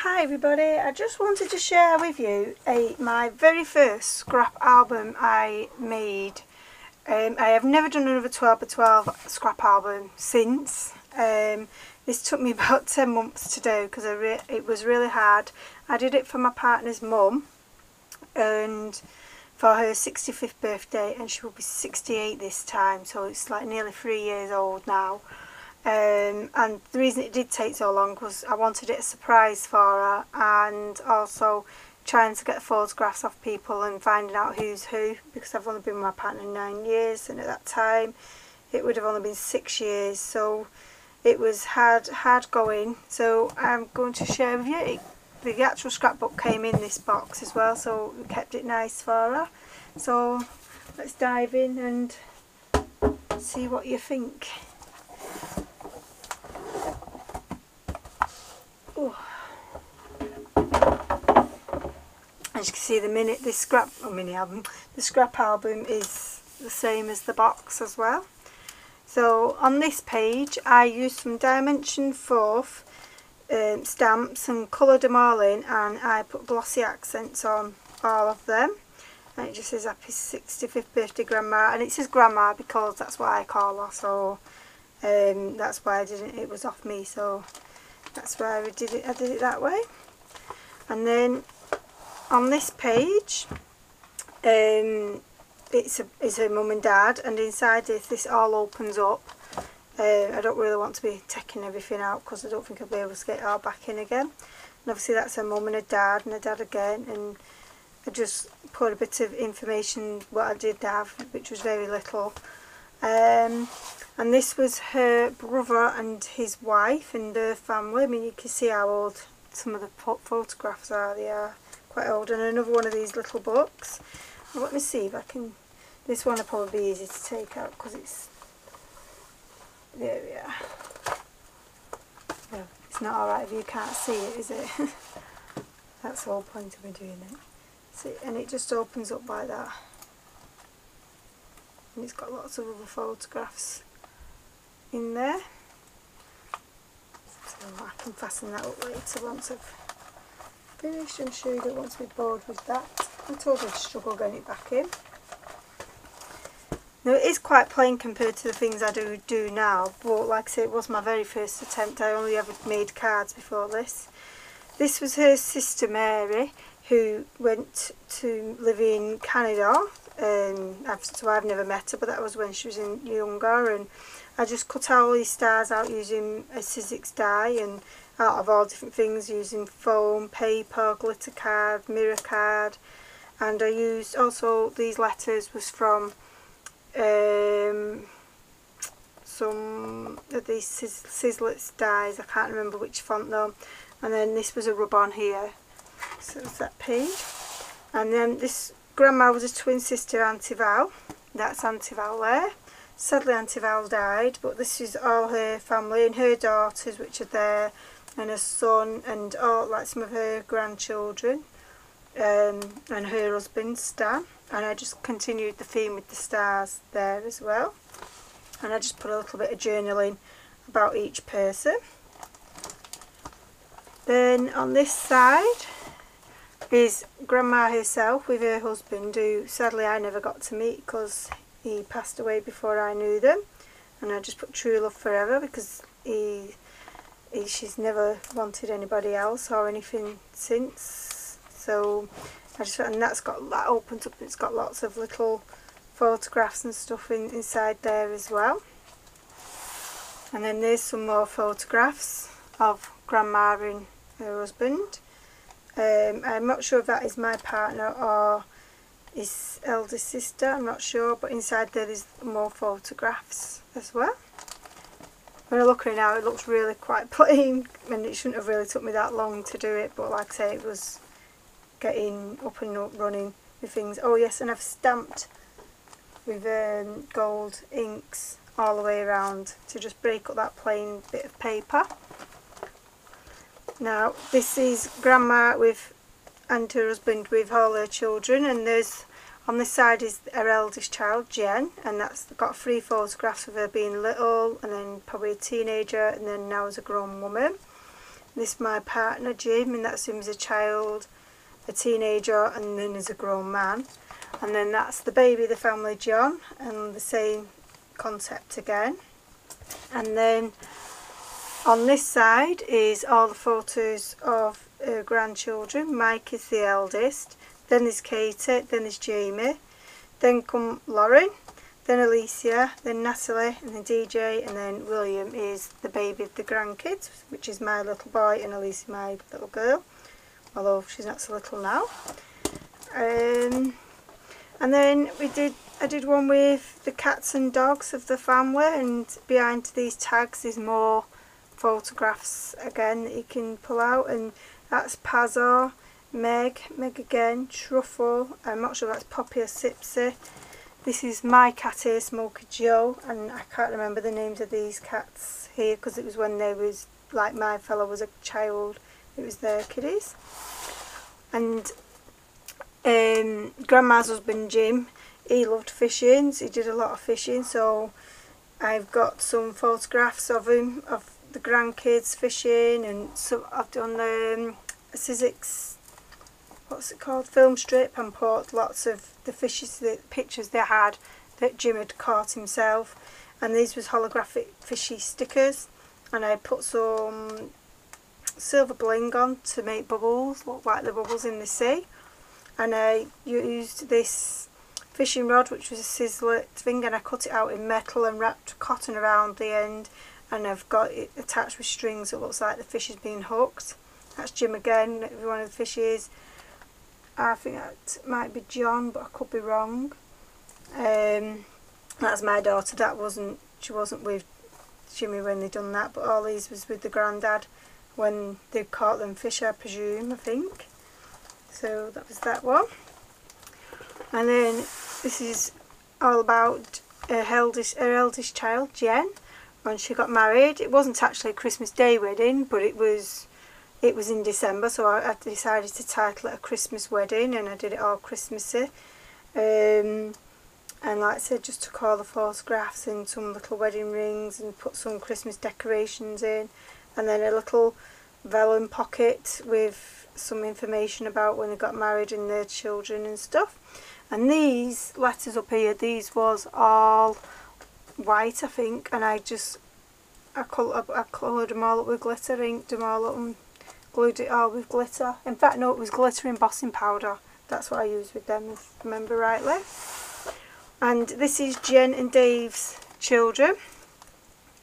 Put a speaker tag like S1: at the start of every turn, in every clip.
S1: Hi everybody, I just wanted to share with you my very first scrap album I made. I have never done another 12 by 12 scrap album since. This took me about 10 months to do because it was really hard. I did it for my partner's mum and for her 65th birthday, and she will be 68 this time, so it's like nearly 3 years old now. And the reason it did take so long was I wanted it a surprise for her, and also trying to get photographs of people and finding out who's who, because I've only been with my partner 9 years, and at that time it would have only been 6 years, so it was hard going. So I'm going to share with you. The actual scrapbook came in this box as well, so we kept it nice for her. So let's dive in and see what you think. As you can see, the scrap album is the same as the box as well. So on this page I used some Dimension 4 stamps and coloured them all in, and I put glossy accents on all of them, and it just says happy 65th birthday grandma, and it says grandma because that's what I call her, so that's why it was off me, so that's why I did it that way. And then on this page it's her mum and dad, and inside this all opens up. I don't really want to be taking everything out because I don't think I'll be able to get it all back in again. And obviously that's her mum and her dad again, and I just put a bit of information what I did have, which was very little. And this was her brother and his wife and their family. I mean, you can see how old some of the photographs are. They are quite old. And another one of these little books. Well, let me see if I can. This one will probably be easy to take out because it's. There we are. Well, it's not alright if you can't see it, is it? That's the whole point of me doing it. See, and it just opens up like that. And it's got lots of other photographs in there. So I can fasten that up later once I've finished. I'm sure you don't want to be bored with that. I told you I'd struggle getting it back in. Now it is quite plain compared to the things I do now, but like I say, it was my very first attempt. I only ever made cards before this. This was her sister Mary, who went to live in Canada, so I've never met her, but that was when she was younger, and I just cut all these stars out using a xxxx die, and out of all different things, using foam, paper, glitter card, mirror card, and I used also these letters was from some of these scissors dies. I can't remember which font though. And then this was a rub on here, so it's that page. And then this grandma was a twin sister, Auntie Val. That's Auntie Val there. Sadly Auntie Val died, but this is all her family and her daughters, which are there, and her son, and all like some of her grandchildren, and her husband Stan. And I just continued the theme with the stars there as well, and I just put a little bit of journaling about each person. Then on this side is Grandma herself with her husband, who sadly I never got to meet because he passed away before I knew them, and I just put true love forever because she's never wanted anybody else or anything since. So and that opens up, it's got lots of little photographs and stuff inside there as well. And then there's some more photographs of Grandma and her husband. I'm not sure if that is my partner or his eldest sister, I'm not sure, but inside there is more photographs as well. When I look at it now, it looks really quite plain, and it shouldn't have really took me that long to do it, but like I say, it was getting up and running with things. Oh yes, and I've stamped with gold inks all the way around to just break up that plain bit of paper. Now this is Grandma and her husband with all her children, and there's on this side is her eldest child Jen, and that's got 3 photographs of her being little, and then probably a teenager, and then now as a grown woman. This is my partner Jim, and that's him as a child, a teenager, and then as a grown man. And then that's the baby of the family, John, and the same concept again. And then on this side is all the photos of grandchildren. Mike is the eldest, then there's Katie, then there's Jamie, then come Lauren, then Alicia, then Natalie, and then DJ, and then William is the baby of the grandkids, which is my little boy, and Alicia my little girl, although she's not so little now. And then I did one with the cats and dogs of the family, and behind these tags is more photographs again that you can pull out, and that's Pazzo, Meg again, Truffle, I'm not sure if that's Poppy or Sipsy. This is my cat here, Smoker Joe, and I can't remember the names of these cats here because it was when they was, like my fella was a child, it was their kiddies. And Grandma's husband Jim, he loved fishing, so he did a lot of fishing, so I've got some photographs of him, of the grandkids fishing, and so I've done xxxx, what's it called, film strip, and put lots of the fishes, the pictures they had that Jim had caught himself, and these was holographic fishy stickers, and I put some silver bling on to make bubbles, look like the bubbles in the sea, and I used this fishing rod, which was a sizzler thing, and I cut it out in metal and wrapped cotton around the end, and I've got it attached with strings. It looks like the fish is being hooked. That's Jim again, every one of the fishes. I think that might be John, but I could be wrong. That's my daughter. She wasn't with Jimmy when they done that, but all these was with the granddad when they caught them fish, I presume, I think. So that was that one. And then this is all about her eldest child, Jen, when she got married. It wasn't actually a Christmas Day wedding, but it was in December, so I decided to title it a Christmas wedding, and I did it all Christmassy. And like I said, just took all the photographs and some little wedding rings and put some Christmas decorations in, and then a little vellum pocket with some information about when they got married and their children and stuff. And these letters up here, these was all white, I think, and I coloured them all up with glitter, inked them all up and glued it all with glitter. In fact, no, it was glitter embossing powder. That's what I used with them, if I remember rightly. And this is Jen and Dave's children.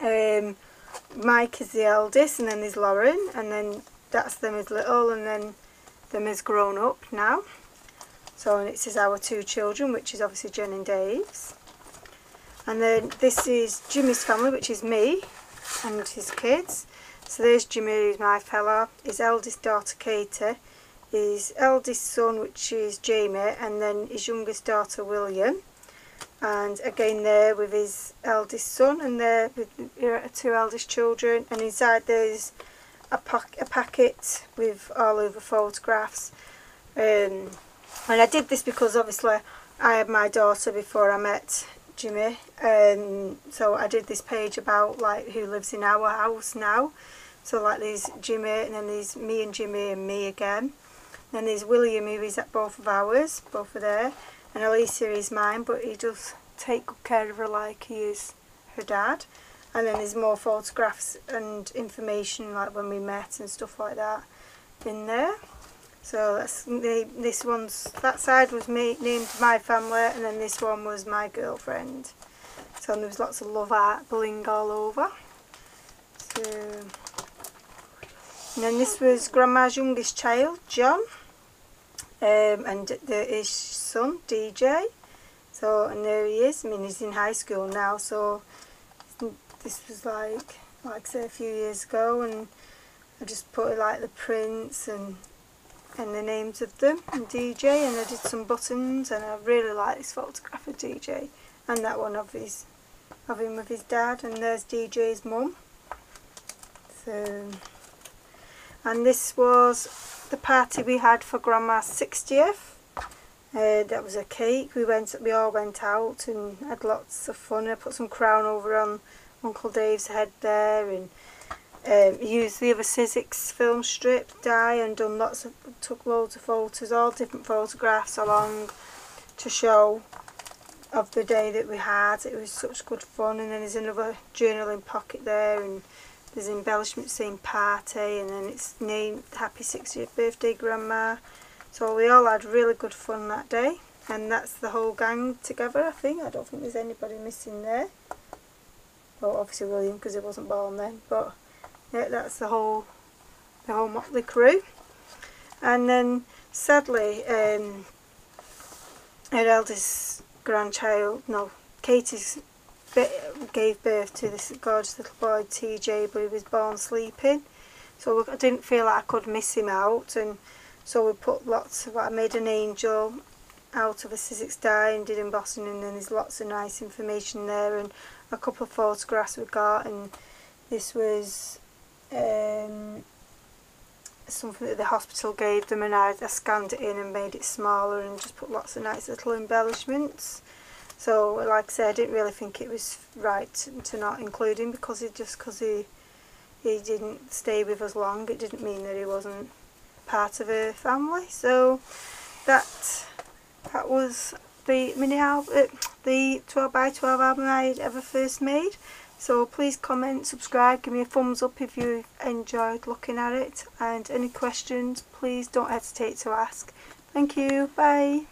S1: Mike is the eldest, and then there's Lauren, and then that's them as little, and then them as grown up now. So, and it says our two children, which is obviously Jen and Dave's. And then this is Jimmy's family, which is me and his kids. So there's Jimmy, who's my fella, his eldest daughter Katie, his eldest son, which is Jamie, and then his youngest daughter William. And again there with his eldest son, and there with two eldest children. And inside there's a packet with all over photographs. And I did this because obviously I had my daughter before I met Jimmy, so I did this page about like who lives in our house now. So like there's Jimmy, and then there's me and Jimmy and me again. Then there's William, who is at both of ours, both are there. And Alicia is mine, but he does take good care of her like he is her dad. And then there's more photographs and information like when we met and stuff like that in there. So that's that side was named my family, and then this one was my girlfriend. So there was lots of love art bling all over. So, and then this was Grandma's youngest child, John, and his son, DJ. So, and there he is. I mean, he's in high school now, so this was like I say, a few years ago, and I just put like the prints and the names of them, and DJ, and I did some buttons, and I really like this photograph of DJ, and that one of him with his dad, and there's DJ's mum. So, and this was the party we had for Grandma's 60th. That was a cake. We all went out and had lots of fun. I put some crown over on Uncle Dave's head there, and used the other xxxx film strip die and took loads of photos, all different photographs along to show of the day that we had. It was such good fun. And then there's another journaling pocket there, and there's embellishments saying party, and then it's named Happy 60th Birthday Grandma. So we all had really good fun that day, and that's the whole gang together, I think. I don't think there's anybody missing there. Well, obviously William, because he wasn't born then, but yeah, that's the whole motley crew. And then sadly, her eldest grandchild, no, Katie's gave birth to this gorgeous little boy TJ, but he was born sleeping, so I didn't feel like I could miss him out, and so we put lots of, I made an angel out of a xxxx die and did embossing, and then there's lots of nice information there and a couple of photographs we got. And this was something that the hospital gave them, and I scanned it in and made it smaller and just put lots of nice little embellishments. So like I said, I didn't really think it was right to not include him, because he didn't stay with us long. It didn't mean that he wasn't part of a family. So that was the mini album, the 12x12 album I ever first made. So please comment, subscribe, give me a thumbs up if you enjoyed looking at it, and any questions please don't hesitate to ask. Thank you, bye.